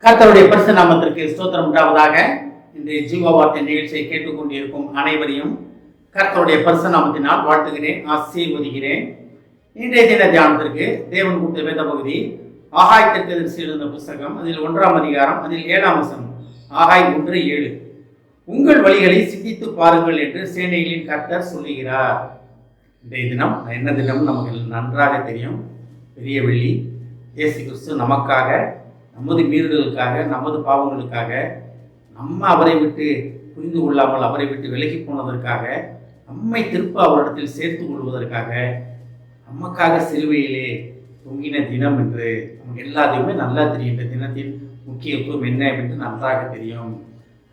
கர்த்தருடைய பரிசு நாமத்திற்கு ஸ்தோத்திரம் உண்டாவதாக. இந்த ஜீவ வார்த்தை நிகழ்ச்சியை கேட்டுக்கொண்டிருக்கும் அனைவரையும் கர்த்தருடைய பரிசு நாமத்தினால் வாழ்த்துகிறேன், ஆசீர்வதிக்கிறேன். இன்றைய தின தியானத்திற்கு தேவன் கொடுத்த வேத பகுதி ஆகாய் தீர்க்கதரிசி எழுதின புஸ்தகம், அதில் 1ஆம் அதிகாரம், அதில் 7ஆம் வசனம். ஆகாய் 1:7. உங்கள் வழிகளை சிந்தித்து பாருங்கள் என்று சேனைகளின் கர்த்தர் சொல்லுகிறார். இன்றைய தினம் என்ன தினம் நமக்கு நன்றாக தெரியும். பெரிய வெள்ளி. இயேசு கிறிஸ்து நமக்காக, நமது மீறுதலுக்காக, நமது பாவங்களுக்காக, நம்ம அவரை விட்டு புரிந்து கொள்ளாமல் அவரை விட்டு விலகி போனதற்காக, நம்மை திருப்ப அவரிடத்தில் சேர்த்து கொள்வதற்காக, நமக்காக சிலுவையிலே தொங்கின தினம் என்று நமக்கு எல்லாத்தையுமே நல்லா தெரியும். இந்த தினத்தின் முக்கியத்துவம் என்ன என்று நன்றாக தெரியும்.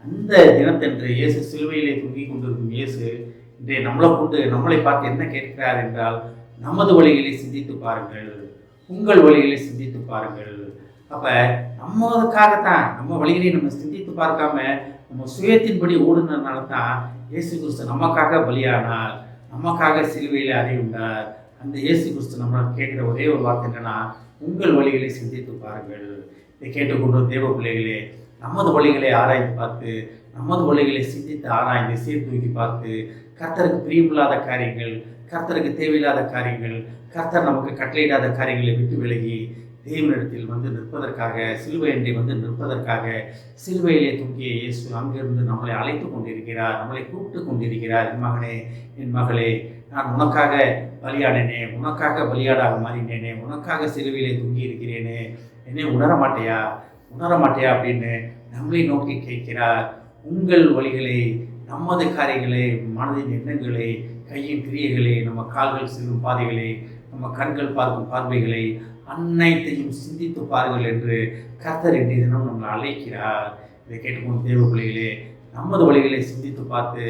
அந்த தினத்தன்று இயேசு சிலுவையிலே தொங்கி கொண்டிருக்கும் இயேசு இன்றைய நம்மளை பார்த்து என்ன கேட்கிறார் என்றால், நமது வழிகளை சிந்தித்து பாருங்கள், உங்கள் வழிகளை சிந்தித்து பாருங்கள். அப்போ நம்மளுக்காகத்தான், நம்ம வழிகளை நம்ம சிந்தித்து பார்க்காம நம்ம சுயத்தின்படி ஓடுனதுனால தான் இயேசு கிறிஸ்து நமக்காக பலியானார், நமக்காக சிலுவையில் அறிவுண்டார். அந்த இயேசு கிறிஸ்து நம்ம கேட்குற ஒரே ஒரு வார்த்தை என்னன்னா, உங்கள் வழிகளை சிந்தித்து பாருங்கள். இதை கேட்டுக்கொண்டு தேவ பிள்ளைகளே, நமது வழிகளை ஆராய்ந்து பார்த்து, நமது வழிகளை சிந்தித்து ஆராய்ந்து சீர்தூக்கி பார்த்து, கர்த்தருக்கு பிரியமில்லாத காரியங்கள், கர்த்தருக்கு தேவையில்லாத காரியங்கள், கர்த்தர் நமக்கு கட்டளையிடாத காரியங்களை விட்டு விலகி தேவனிடத்தில் வந்து நிற்பதற்காக, சிலுவையண்டை வந்து நிற்பதற்காக, சிலுவையிலே தூக்கிய இயேசு அங்கிருந்து நம்மளை அழைத்து கொண்டிருக்கிறார், நம்மளை கூப்பிட்டு கொண்டிருக்கிறார். என் மகனே, என் மகளே, நான் உனக்காக பலியாடினே, உனக்காக பலியாடாக மாறினேனே, உனக்காக சிலுவையிலே தூங்கி இருக்கிறேனே, என்னை உணர மாட்டேயா அப்படின்னு நம்மளை நோக்கி கேட்கிறார். உங்கள் வழிகளை, நமது காரியங்களை, மனதின் எண்ணங்களை, கையின் கிரியைகளை, நம்ம கால்கள் செல்லும் பாதைகளை, நம்ம கண்கள் பார்க்கும் பார்வைகளை அனைத்தையும் சிந்தித்து பாருங்கள் என்று கர்த்தர் இன்றைய தினம் நம்மளை அழைக்கிறார். இதை கேட்டுக்கொண்டு தேவ பிள்ளைகளே, நமது வழிகளை சிந்தித்து பார்த்து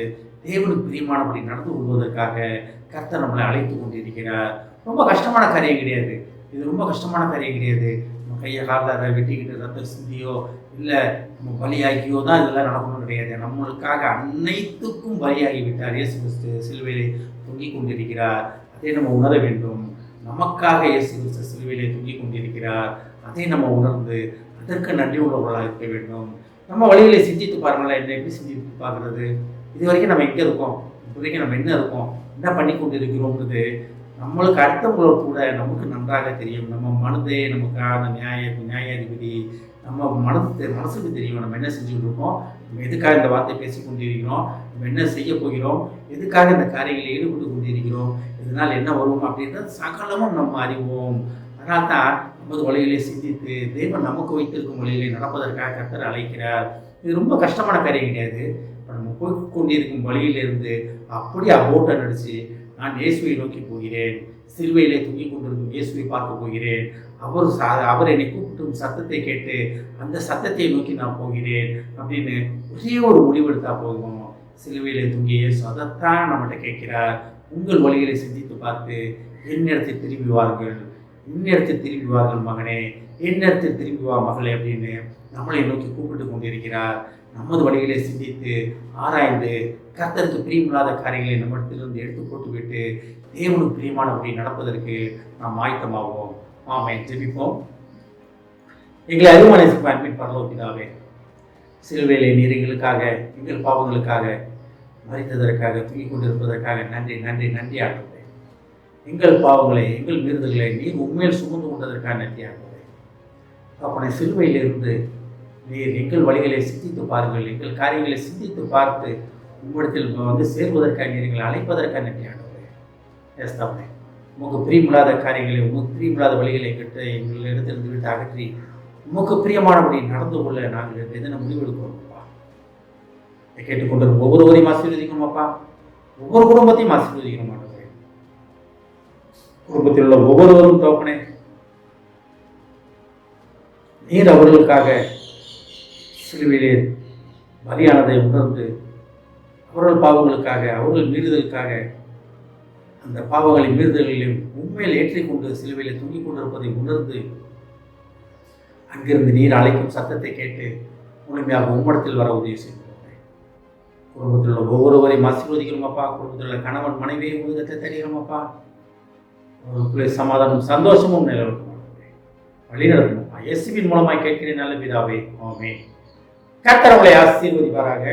தேவனுக்கு பிரியமானபடி நடந்து கொள்வதற்காக கர்த்தர் நம்மளை அழைத்து கொண்டிருக்கிறார். ரொம்ப கஷ்டமான காரியம் கிடையாது இது, ரொம்ப கஷ்டமான காரியம் கிடையாது. நம்ம கையை காலில் வெட்டிக்கிட்டு ரத்தம் சிந்தியோ இல்லை நம்ம பலியாகியோ தான் இதெல்லாம் நடக்கணும் கிடையாது. நம்மளுக்காக அனைத்துக்கும் பலியாகி விட்டார் இயேசு கிறிஸ்து, சிலுவையிலே தொங்கிக் கொண்டிருக்கிறார். அதை நம்ம உணர வேண்டும். நமக்காக இயேசு கிறிஸ்து சிலுவையிலே தொங்கிக் கொண்டிருக்கிறார். அதை நம்ம உணர்ந்து அதற்கு நன்றி உள்ளவர்களாக இருக்க வேண்டும். நம்ம வழிகளை சிந்தித்து பாருங்களேன். என்ன எப்படி சிந்தித்து பார்க்குறது? இது வரைக்கும் நம்ம எங்கே இருக்கோம், இது வரைக்கும் நம்ம என்ன இருக்கோம், என்ன பண்ணி கொண்டு இருக்கிறோம்ன்றது நம்மளுக்கு அடுத்தவங்களோட கூட நமக்கு நன்றாக தெரியும். நம்ம மனதே நமக்கான நியாயாதிபதி. நம்ம மனசுக்கு தெரியும் நம்ம என்ன செஞ்சுக்கிட்டு இருக்கோம், நம்ம எதுக்காக இந்த வார்த்தை பேசி கொண்டிருக்கிறோம், நம்ம என்ன செய்ய போகிறோம், எதுக்காக இந்த காரியங்களில் ஈடுபட்டு கொண்டிருக்கிறோம், இதனால் என்ன வரும் அப்படின்றது சகலமும் நம்ம அறிவோம். அதனால் தான் நமது வழிகளை சிந்தித்து தேவன் நமக்கு வைத்திருக்கும் வழிகளை நடப்பதற்காக கர்த்தர் அழைக்கிறார். இது ரொம்ப கஷ்டமான காரியம் கிடையாது. இப்போ நம்ம போய் கொண்டிருக்கும் வழியிலிருந்து அப்படியே அபோட்டை நடித்து, நான் இயேசுவை நோக்கி போகிறேன், சிலுவையிலே தூங்கி கொண்டிருக்கும் இயேசுவை பார்க்க போகிறேன், அவர் என்னை கூப்பிட்டும் சத்தத்தை கேட்டு அந்த சத்தத்தை நோக்கி நான் போகிறேன் அப்படின்னு ஒரே ஒரு முடிவெடுத்தா போகும். சிலுவையிலே தூங்கிய இயேசு அதைத்தான் நம்மகிட்ட கேட்கிறார். உங்கள் வழிகளை சிந்தித்து பார்த்து என்னிடத்தில் திரும்பி வார்கள் மகனே, என்னிடத்தில் திரும்பி வா மகளே அப்படின்னு நம்மளை நோக்கி கூப்பிட்டு கொண்டிருக்கிறார். நமது வழிகளை சிந்தித்து ஆராய்ந்து கர்த்தருக்கு பிரியமில்லாத காரியங்களை நம்மிடத்திலிருந்து எடுத்து போட்டுவிட்டு தேவனுக்கு பிரியமானபடி நடப்பதற்கு நாம் ஆயத்தமாவோம். ஆமென். ஜெபிப்போம். எங்களை அருமையான அன்பின் பரலோக பிதாவே, சிலுவையிலே நீர் எங்களுக்காக, எங்கள் பாவங்களுக்காக மரித்ததற்காக, தூங்கிக் கொண்டிருப்பதற்காக நன்றி நன்றி நன்றி ஆண்டவரே. எங்கள் பாவங்களை, எங்கள் மீறுதல்களை நீர் உண்மையில் சுமந்து கொண்டதற்காக நன்றி ஆண்டவரே. அப்பனை சிலுவையிலிருந்து நீர் எங்கள் வழிகளை சிந்தித்து பாருங்கள், எங்கள் காரியங்களை சிந்தித்து பார்த்து உங்களிடத்தில் வந்து சேர்வதற்காக நீர் எங்களை அழைப்பதற்காக நன்றி ஆண்டவரே. ஏஸ்தாப்பனே, உமக்கு பிரியமில்லாத காரியங்களை, உமக்கு பிரியமில்லாத வழிகளை எங்கள் இடத்திலிருந்து விட்டு அகற்றி உமக்கு பிரியமானபடி நடந்து கொள்ள நாங்கள் எதனை முடிவெடுக்கிறோம்ப்பா. இதை கேட்டுக்கொண்டிருக்கும் ஒவ்வொருவரையும் ஆசீர்வதிக்கணுமாப்பா, ஒவ்வொரு குடும்பத்தையும் ஆசீர்வதிக்க மாட்டோம். குடும்பத்தில் உள்ள ஒவ்வொருவரும் தோப்பனே, நீர் அவர்களுக்காக சிலுவையிலே பலியானதை உணர்ந்து அவர்கள் பாவங்களுக்காக, அவர்கள் மீறுதலுக்காக, அந்த பாவங்களை மீறுதல்களையும் உண்மையில் ஏற்றிக்கொண்டு சிலுவையிலே தூங்கிக் கொண்டிருப்பதை உணர்ந்து அங்கிருந்து நீர் அழைக்கும் சத்தத்தை கேட்டு முழுமையாக உம்மிடத்தில் வர உதவி செய்கிறோம். குடும்பத்தில் உள்ள ஒவ்வொருவரையும் ஆசீர்வதிக்கிறோமப்பா. குடும்பத்தில் உள்ள கணவன் மனைவியை உலகத்தை தெரிகிறோமப்பா. சமாதானம் சந்தோஷமும் நிலவரணும், வழி நடத்தணும்ப்பா. இயேசுவின் மூலமாய் கேட்கிறேன் நல்ல பிதாவே, ஆமென். கர்த்தர் உங்களை ஆசீர்வதிப்பாராக.